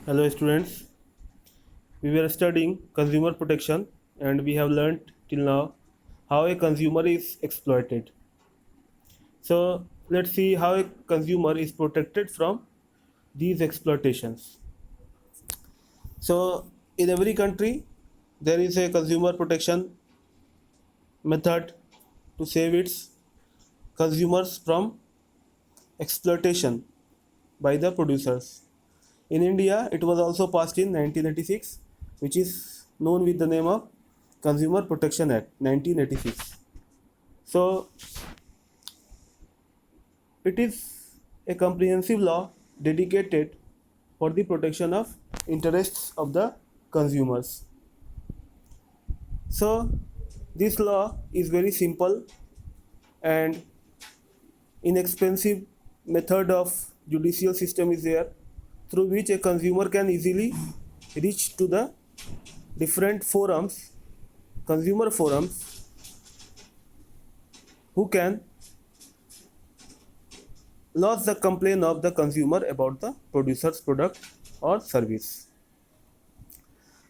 Hello students, we were studying consumer protection and we have learnt till now how a consumer is exploited. So let's see how a consumer is protected from these exploitations. So in every country there is a consumer protection method to save its consumers from exploitation by the producers. In India, it was also passed in 1986, which is known with the name of Consumer Protection Act 1986. So, it is a comprehensive law dedicated for the protection of interests of the consumers. So, this law is very simple and inexpensive method of judicial system is there through which a consumer can easily reach to the different forums, consumer forums, who can lodge the complaint of the consumer about the producer's product or service.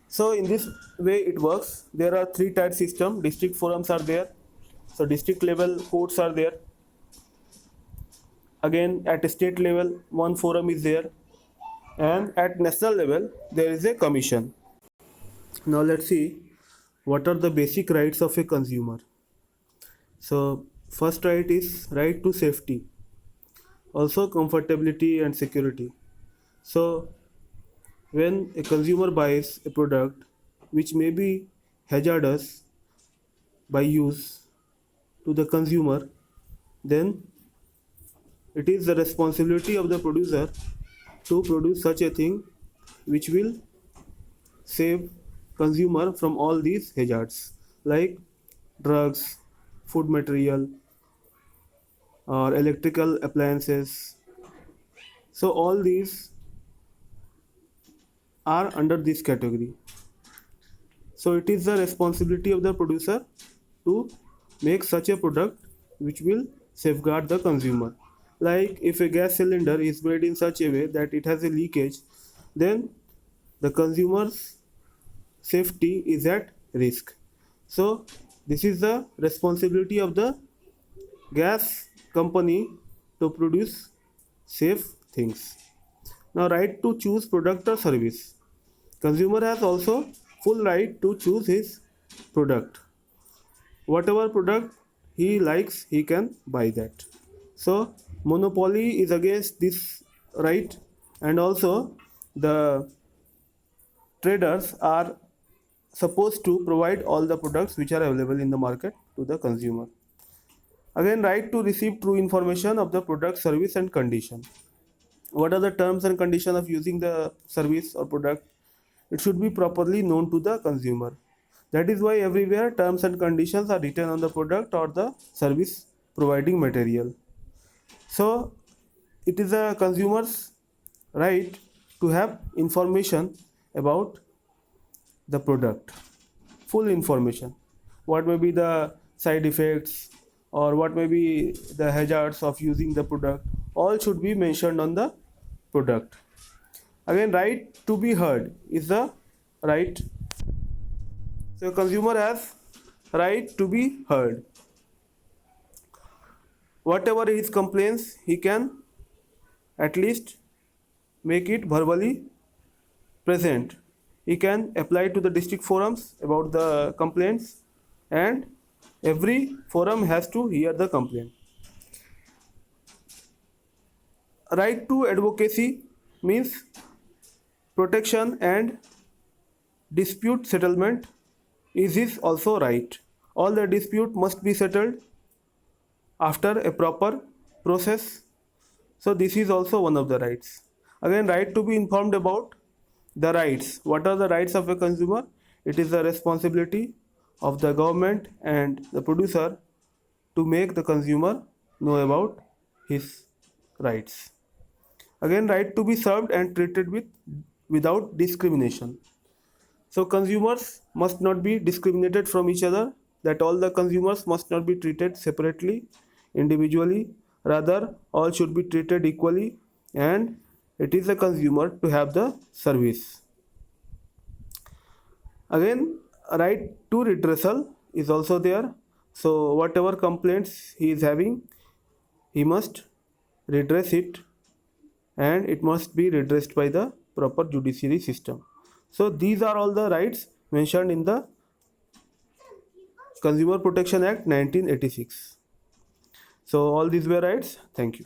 So in this way it works. There are three tier system. District forums are there. So district level courts are there. Again at state level one forum is there, and at national level there is a commission. Now let's see what are the basic rights of a consumer. So first right is right to safety, also comfortability and security. So when a consumer buys a product which may be hazardous by use to the consumer, then it is the responsibility of the producer to produce such a thing which will save consumer from all these hazards like drugs, food material, or electrical appliances. So all these are under this category. So it is the responsibility of the producer to make such a product which will safeguard the consumer. Like if a gas cylinder is made in such a way that it has a leakage, then the consumer's safety is at risk. So this is the responsibility of the gas company to produce safe things. Now right to choose product or service. Consumer has also full right to choose his product. Whatever product he likes, he can buy that. So monopoly is against this right, and also the traders are supposed to provide all the products which are available in the market to the consumer. Again, right to receive true information of the product, service and condition. What are the terms and conditions of using the service or product? It should be properly known to the consumer. That is why everywhere terms and conditions are written on the product or the service providing material. So it is a consumer's right to have information about the product, full information. What may be the side effects or what may be the hazards of using the product, all should be mentioned on the product. Again, right to be heard is the right. So consumer has right to be heard. Whatever his complaints, he can at least make it verbally present. He can apply to the district forums about the complaints, and every forum has to hear the complaint. Right to advocacy means protection and dispute settlement is his also right. All the dispute must be settled after a proper process. So this is also one of the rights. Again, right to be informed about the rights. What are the rights of a consumer? It is the responsibility of the government and the producer to make the consumer know about his rights. Again, right to be served and treated without discrimination. So consumers must not be discriminated from each other, that all the consumers must not be treated separately, individually. Rather, all should be treated equally, and it is the consumer to have the service. Again, right to redressal is also there. So whatever complaints he is having, he must redress it, and it must be redressed by the proper judiciary system. So these are all the rights mentioned in the Consumer Protection Act 1986. So all these were rights. Thank you.